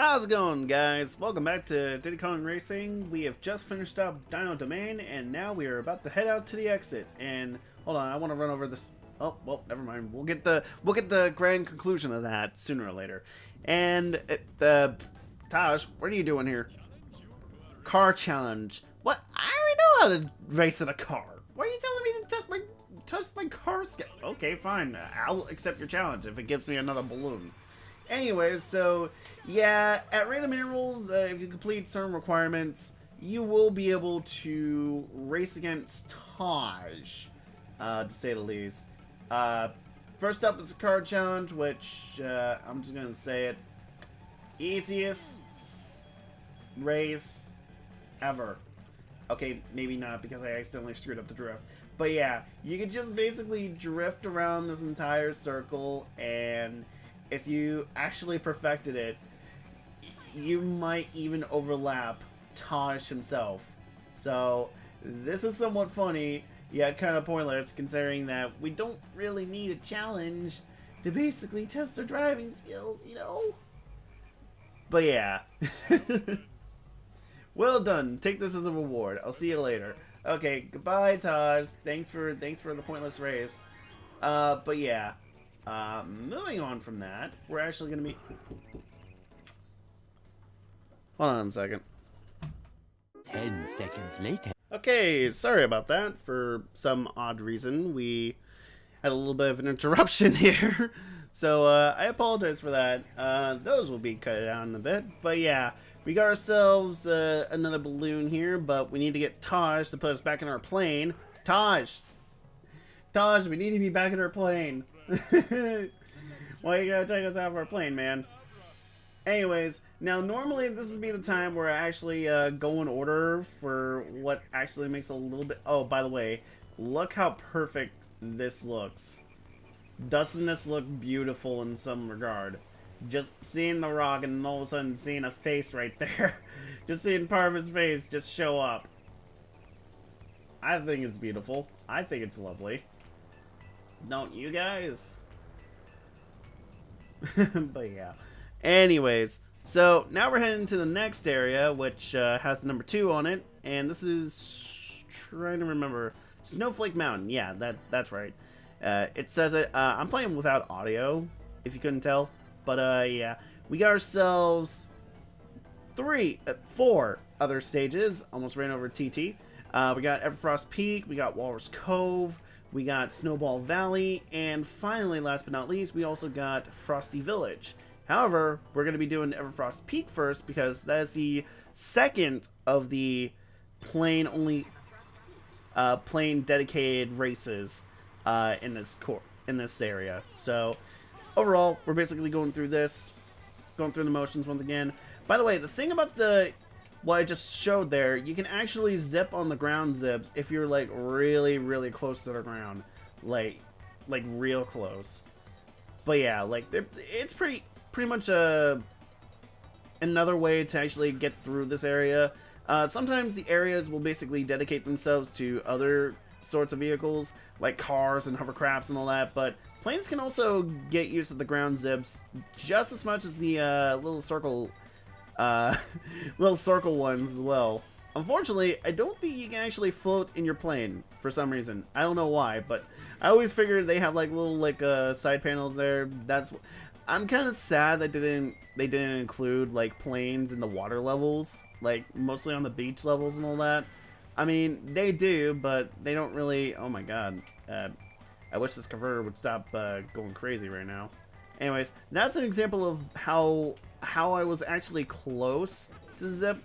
How's it going, guys? Welcome back to Diddy Kong Racing. We have just finished up Dino Domain, and now we are about to head out to the exit. And hold on, I want to run over this. Oh, well, never mind. We'll get the grand conclusion of that sooner or later. And Taj, what are you doing here? Car challenge. What? I already know how to race in a car. Why are you telling me to test my car skill? Okay, fine. I'll accept your challenge if it gives me another balloon. Anyways, so yeah, at random intervals, if you complete certain requirements, you will be able to race against Taj, to say the least. First up is a car challenge, which I'm just gonna say it, easiest race ever. Okay, maybe not because I accidentally screwed up the drift. But yeah, you can just basically drift around this entire circle, and if you actually perfected it, you might even overlap Taj himself. So this is somewhat funny, yet kind of pointless, considering that we don't really need a challenge to basically test our driving skills, you know? But yeah. Well done. Take this as a reward. I'll see you later. Okay, goodbye, Taj. Thanks for the pointless race. But yeah. Moving on from that, we're actually going to be... Hold on a second. 10 seconds later. Okay, sorry about that. For some odd reason, we had a little bit of an interruption here. So, I apologize for that. Those will be cut down a bit. But yeah, we got ourselves another balloon here, but we need to get Taj to put us back in our plane. Taj, we need to be back in our plane. Why you gotta take us out of our plane, man? Anyways, now normally this would be the time where I actually go in order for what actually makes a little bit... Oh, by the way, look how perfect this looks. Doesn't this look beautiful in some regard? Just seeing the rock and all of a sudden seeing a face right there. Just seeing part of his face just show up. I think it's beautiful. I think it's lovely. Don't you guys? But yeah. Anyways, so now we're heading to the next area, which has the number 2 on it, and this is... trying to remember. Snowflake Mountain. Yeah, that's right. It says it. I'm playing without audio, if you couldn't tell. But yeah, we got ourselves 4 other stages. Almost ran over TT. We got Everfrost Peak. We got Walrus Cove. We got Snowball Valley, and finally, last but not least, we also got Frosty Village. However, we're going to be doing Everfrost Peak first because that is the second of the plane dedicated races in this area. So overall, we're basically going through the motions once again. By the way, the thing about what I just showed there, you can actually zip on the ground zips if you're like really, really close to the ground, like real close. But yeah, like it's pretty much another way to actually get through this area. Sometimes the areas will basically dedicate themselves to other sorts of vehicles, like cars and hovercrafts and all that, but planes can also get used to the ground zips just as much as the little circle ones as well. Unfortunately, I don't think you can actually float in your plane for some reason. I don't know why, but I always figured they have like little side panels there. I'm kind of sad that they didn't include like planes in the water levels, like mostly on the beach levels and all that. I mean, they do, but they don't really. Oh my god. I wish this converter would stop going crazy right now. Anyways, that's an example of how I was actually close to zip.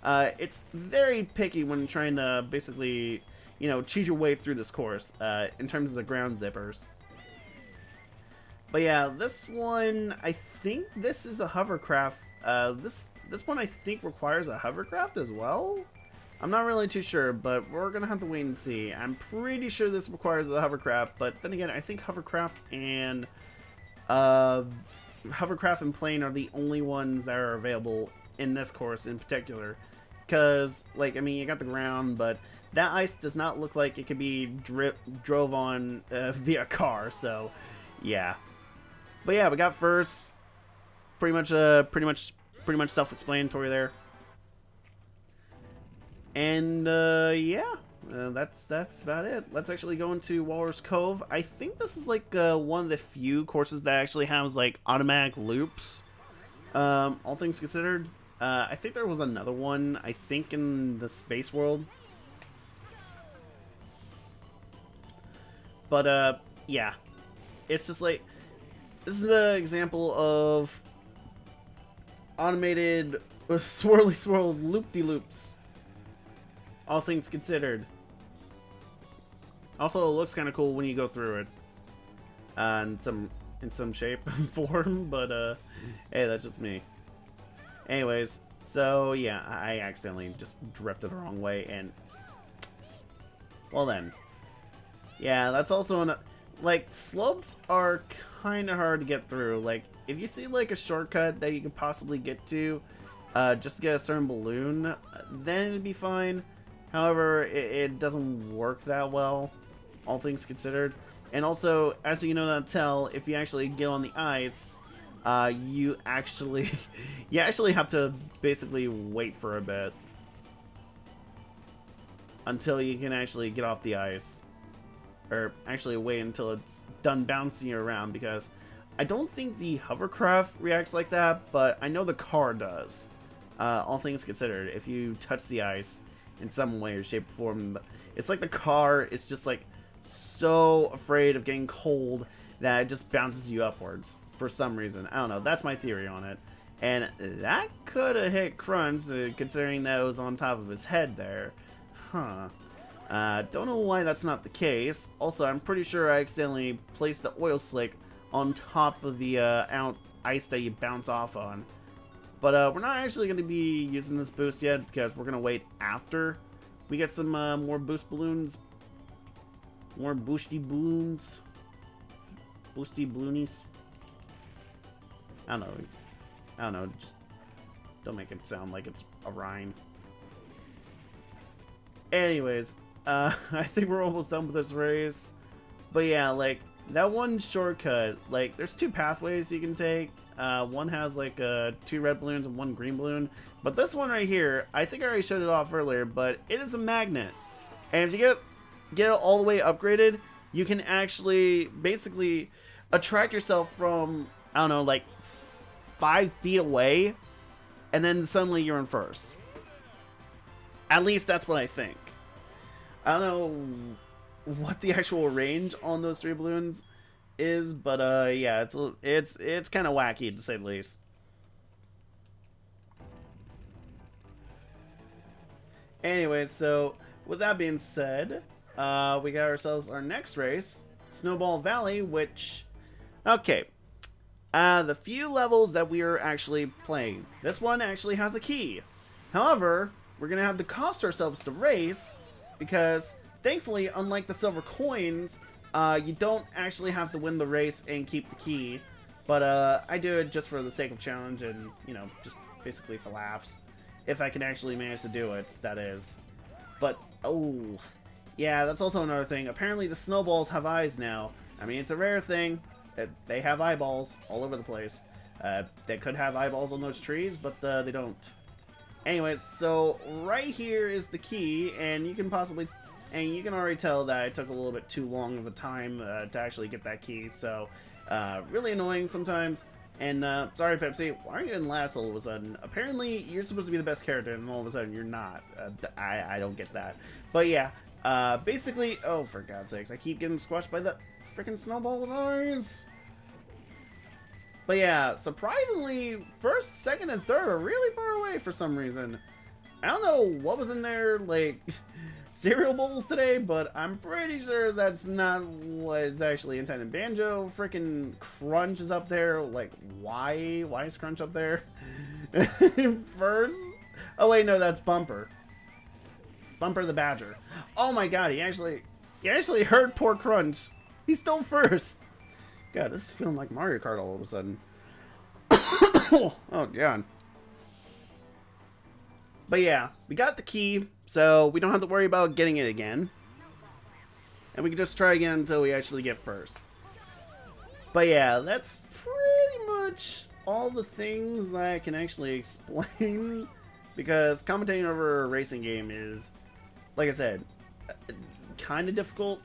It's very picky when trying to basically, you know, cheat your way through this course in terms of the ground zippers. But yeah, this one, I think this is a hovercraft. This one I think requires a hovercraft as well. I'm not really too sure, but we're gonna have to wait and see. I'm pretty sure this requires a hovercraft, but then again, I think hovercraft and plane are the only ones that are available in this course in particular. Because, like, I mean, you got the ground, but that ice does not look like it could be drove on via car, so yeah. But yeah, we got first. Pretty much pretty much self-explanatory there. And yeah, that's about it. Let's actually go into Walrus Cove. I think this is like one of the few courses that actually has like automatic loops. All things considered, I think there was another one. I think in the space world. But yeah, it's just like this is an example of automated swirly swirls, loop-de-loops. All things considered. Also, it looks kind of cool when you go through it, in some shape and form. But hey, that's just me. Anyways, so yeah, I accidentally just drifted the wrong way, and well then, yeah, that's also an like slopes are kind of hard to get through. Like if you see like a shortcut that you could possibly get to, just to get a certain balloon, then it'd be fine. However, it doesn't work that well, all things considered. And also, as you know not tell, if you actually get on the ice, you actually have to basically wait for a bit until you can actually get off the ice, or actually wait until it's done bouncing you around, because I don't think the hovercraft reacts like that, but I know the car does. All things considered, if you touch the ice in some way or shape or form, it's like the car is just like so afraid of getting cold that it just bounces you upwards for some reason. I don't know, that's my theory on it. And that could have hit Crunch, considering that it was on top of his head there. Huh. Don't know why that's not the case. Also, I'm pretty sure I accidentally placed the oil slick on top of the ice that you bounce off on. But we're not actually going to be using this boost yet, because we're going to wait after we get some more boost balloons. More boosty balloons. Boosty balloonies. I don't know. Just don't make it sound like it's a rhyme. Anyways, I think we're almost done with this race. But yeah, like, that one shortcut, like, there's two pathways you can take. One has like 2 red balloons and 1 green balloon, but this one right here, I think I already showed it off earlier, but it is a magnet, and if you get it all the way upgraded, you can actually basically attract yourself from, I don't know, like 5 feet away, and then suddenly you're in first. At least that's what I think. I don't know what the actual range on those 3 balloons is, but yeah, it's kind of wacky to say the least. Anyways, so with that being said, we got ourselves our next race, Snowball Valley, which, okay, the few levels that we are actually playing, this one actually has a key. However, we're gonna have to cost ourselves the race, because thankfully, unlike the silver coins, you don't actually have to win the race and keep the key, but I do it just for the sake of challenge and, you know, just basically for laughs. If I can actually manage to do it, that is. But, oh, yeah, that's also another thing. Apparently the snowballs have eyes now. I mean, it's a rare thing that they have eyeballs all over the place. They could have eyeballs on those trees, but they don't. Anyways, so right here is the key, and you can already tell that I took a little bit too long of a time to actually get that key, so really annoying sometimes. And sorry, Pepsi, why are you in last all of a sudden? Apparently, you're supposed to be the best character, and all of a sudden you're not. I don't get that. But yeah, basically, oh, for God's sakes, I keep getting squashed by the freaking snowball's eyes. But yeah, surprisingly, first, second, and third are really far away for some reason. I don't know what was in there, like, cereal bowls today, but I'm pretty sure that's not what is actually intended. Banjo, freaking Crunch is up there. Like, why is Crunch up there? First? Oh wait, no, that's Bumper. Bumper the Badger. Oh my God, he actually hurt poor Crunch. He's still first. God, this is feeling like Mario Kart all of a sudden. Oh God. But yeah, we got the key, so we don't have to worry about getting it again. And we can just try again until we actually get first. But yeah, that's pretty much all the things that I can actually explain because commentating over a racing game is, like I said, kind of difficult,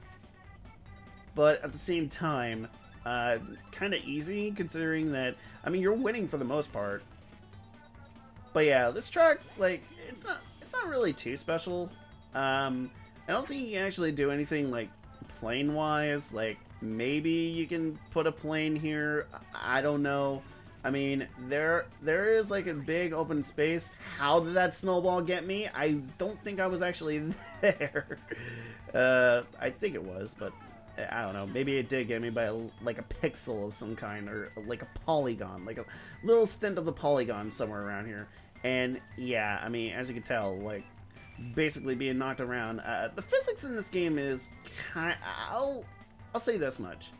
but at the same time, kind of easy considering that, I mean, you're winning for the most part. But yeah, this track, like, it's not really too special. I don't think you can actually do anything like plane-wise. Like, maybe you can put a plane here. I don't know. I mean, there is like a big open space. How did that snowball get me? I don't think I was actually there. I think it was, but I don't know. Maybe it did get me by like a pixel of some kind, or like a polygon, like a little stint of the polygon somewhere around here. And yeah, I mean, as you can tell, like, basically being knocked around. The physics in this game is kind. I'll say this much: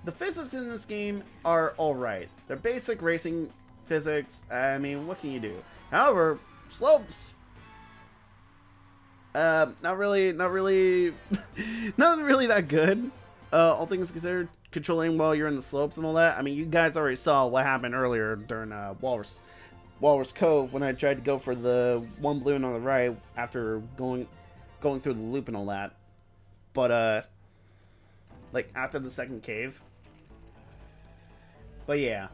the physics in this game are all right. They're basic racing physics. I mean, what can you do? However, slopes. Not really, not really that good. All things considered, controlling while you're in the slopes and all that. I mean, you guys already saw what happened earlier during Walrus Cove when I tried to go for the one balloon on the right after going through the loop and all that. But like after the second cave. But yeah,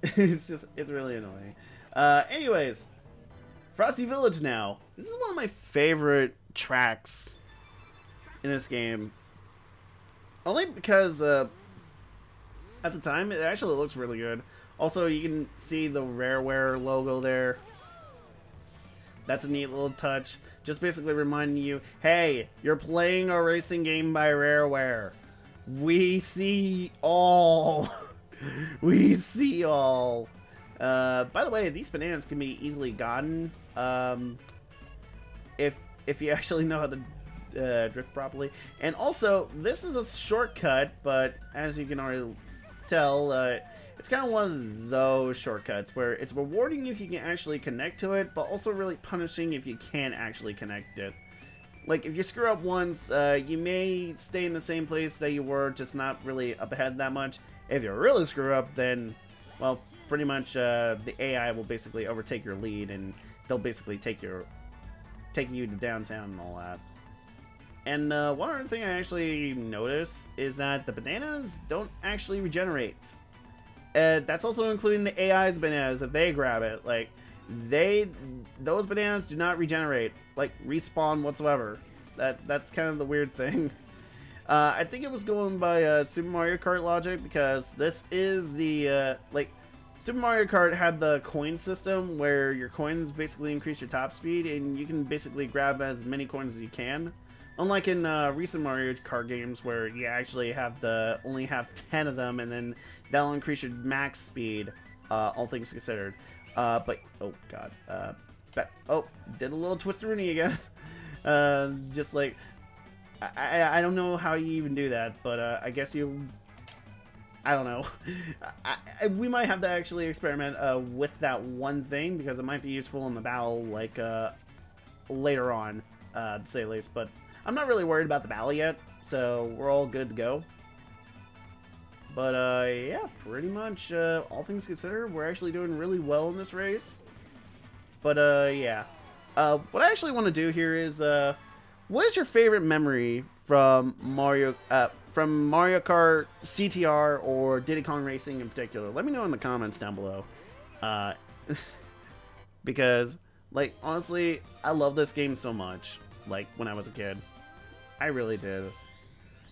it's really annoying. Anyways, Frosty Village now. This is one of my favorite tracks in this game. Only because at the time it actually looks really good. Also, you can see the Rareware logo there. That's a neat little touch. Just basically reminding you, hey, you're playing a racing game by Rareware. We see all. We see all. By the way, these bananas can be easily gotten if you actually know how to drift properly. And also, this is a shortcut, but as you can already tell, it's kind of one of those shortcuts where it's rewarding if you can actually connect to it, but also really punishing if you can't actually connect it. Like, if you screw up once, you may stay in the same place that you were, just not really up ahead that much. If you really screw up, then, well, pretty much the AI will basically overtake your lead, and they'll basically take you to downtown and all that. And one other thing I actually noticed is that the bananas don't actually regenerate. That's also including the AI's bananas. If they grab it, like, those bananas do not regenerate, like, respawn whatsoever. That's kind of the weird thing. I think it was going by Super Mario Kart logic, because this is the like, Super Mario Kart had the coin system where your coins basically increase your top speed, and you can basically grab as many coins as you can. Unlike in recent Mario Kart games where you actually have only have 10 of them, and then that'll increase your max speed, all things considered. But, oh god, did a little twister-rooney again. Just like, I don't know how you even do that, but I guess I don't know. We might have to actually experiment with that one thing, because it might be useful in the battle, like, later on, to say the least. But I'm not really worried about the battle yet, so we're all good to go. But, yeah, pretty much, all things considered, we're actually doing really well in this race. But, yeah. What I actually want to do here is, what is your favorite memory from Mario Kart, CTR, or Diddy Kong Racing in particular? Let me know in the comments down below. Because, like, honestly, I love this game so much, like, when I was a kid. I really did.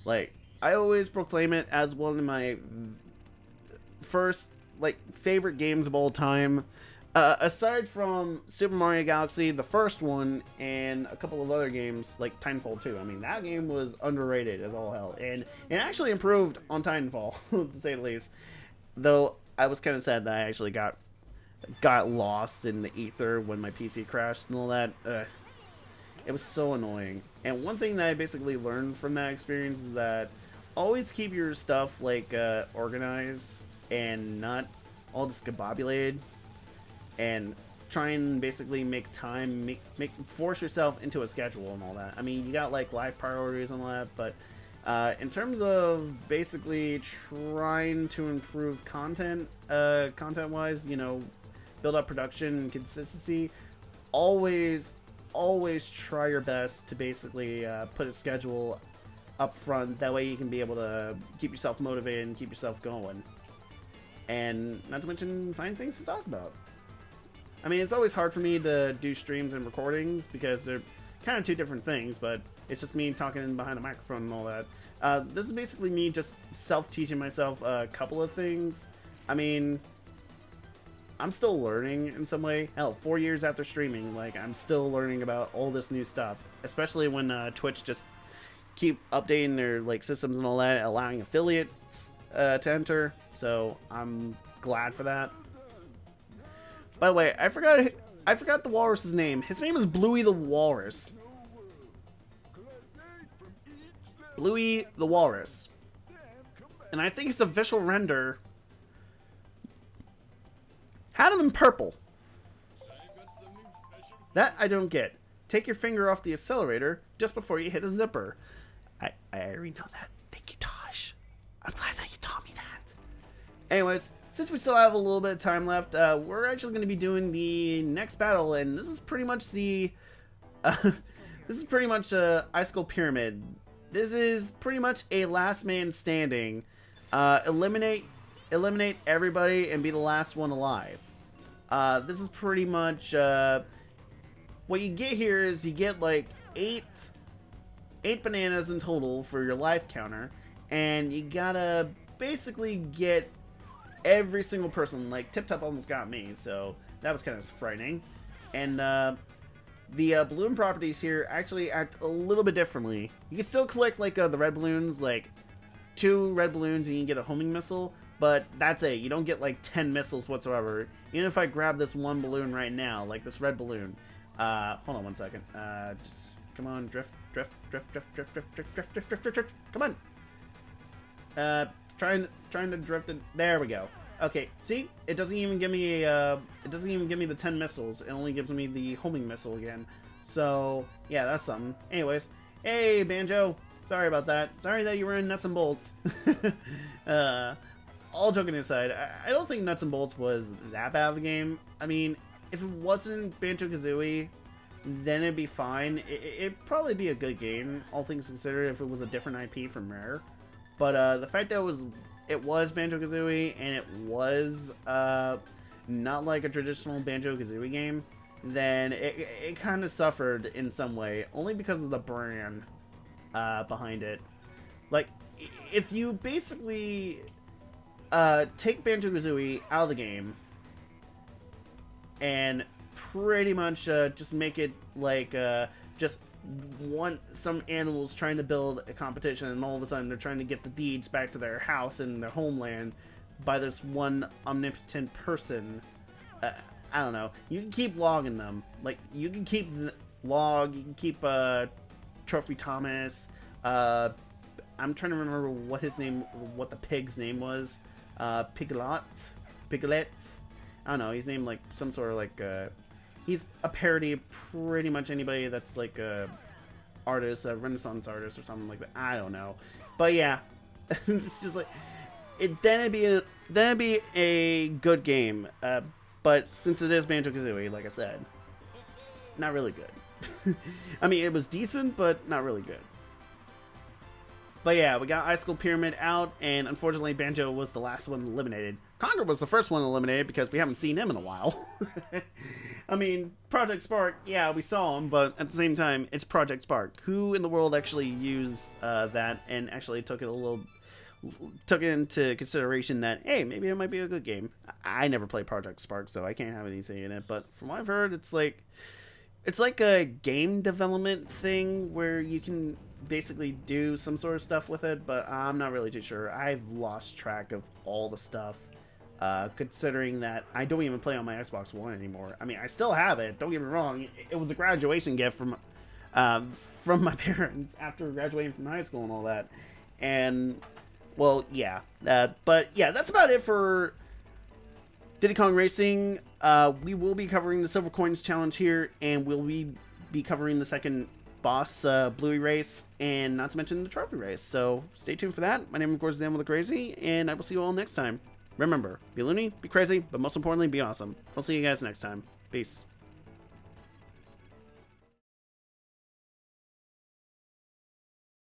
Like, I always proclaim it as one of my first, like, favorite games of all time. Aside from Super Mario Galaxy, the first one, and a couple of other games, like Titanfall 2. I mean, that game was underrated as all hell. And it actually improved on Titanfall, to say the least. Though, I was kind of sad that I actually got lost in the ether when my PC crashed and all that. It was so annoying. And one thing that I basically learned from that experience is that always keep your stuff, like, organized and not all discombobulated. And try and basically make time, force yourself into a schedule and all that. I mean, you got, like, life priorities and all that, but In terms of basically trying to improve content-wise, you know, build up production and consistency, always try your best to basically put a schedule up front. That way you can be able to keep yourself motivated and keep yourself going. And not to mention, find things to talk about. I mean, it's always hard for me to do streams and recordings because they're kind of two different things, but it's just me talking behind a microphone and all that. This is basically me just self-teaching myself a couple of things. I mean, I'm still learning in some way. Hell, 4 years after streaming, like, I'm still learning about all this new stuff, especially when Twitch just keep updating their, like, systems and all that, allowing affiliates to enter, so I'm glad for that. By the way, I forgot the walrus's name. His name is Bluey the Walrus. Bluey the Walrus. And I think his official render had him in purple. That I don't get. Take your finger off the accelerator just before you hit a zipper. I already know that. Thank you, Tosh. I'm glad that you taught me that. Anyways, since we still have a little bit of time left, we're actually going to be doing the next battle, and this is pretty much the Icicle Pyramid. This is pretty much a last man standing. Eliminate everybody and be the last one alive. This is pretty much what you get here is you get like eight bananas in total for your life counter, and you gotta basically get every single person. Like Tip Top almost got me, so that was kind of frightening. And the balloon properties here actually act a little bit differently. You can still collect like the red balloons, like 2 red balloons, and you can get a homing missile, but that's it. You don't get like 10 missiles whatsoever. Even if I grab this one balloon right now, like this red balloon, hold on one second, just come on, drift, come on. Trying to drift it. There we go. Okay, see, it doesn't even give me the 10 missiles. It only gives me the homing missile again. So yeah, that's something. Anyways, hey Banjo, sorry about that. Sorry that you were in Nuts and Bolts. All joking aside, I don't think Nuts and Bolts was that bad of a game. I mean, if it wasn't Banjo-Kazooie, then it'd be fine. It'd probably be a good game, all things considered, if it was a different IP from Rare. But the fact that it was Banjo-Kazooie, and it was not like a traditional Banjo-Kazooie game, then it kind of suffered in some way, only because of the brand behind it. Like, if you basically take Banjo-Kazooie out of the game and pretty much just make it like just some animals trying to build a competition, and all of a sudden they're trying to get the deeds back to their house and their homeland by this one omnipotent person. I don't know. You can keep logging them. Like, you can keep the log, you can keep Trophy Thomas. I'm trying to remember what the pig's name was. Piglet. I don't know. He's named like some sort of like he's a parody of pretty much anybody that's like a artist, a Renaissance artist or something like that. I don't know, but yeah, it's just like then it'd be a good game. But since it is Banjo-Kazooie, like I said, not really good. I mean, it was decent, but not really good. But yeah, we got Icicle Pyramid out, and unfortunately Banjo was the last one eliminated. Conker was the first one eliminated because we haven't seen him in a while. I mean, Project Spark, yeah, we saw him, but at the same time, it's Project Spark. Who in the world actually used that and actually took it into consideration that, hey, maybe it might be a good game? I never played Project Spark, so I can't have any say in it, but from what I've heard, it's like a game development thing where you can basically do some sort of stuff with it, but I'm not really too sure. I've lost track of all the stuff, considering that I don't even play on my Xbox One anymore. I mean, I still have it, don't get me wrong. It was a graduation gift from my parents after graduating from high school and all that. And, well, yeah. But, yeah, that's about it for Diddy Kong Racing. We will be covering the Silver Coins Challenge here, and we'll be covering the second boss Bluey race, and not to mention the trophy race. So stay tuned for that. My name, of course, is Anvil the Crazy, and I will see you all next time. Remember, be loony, be crazy, but most importantly, be awesome. I'll see you guys next time. Peace.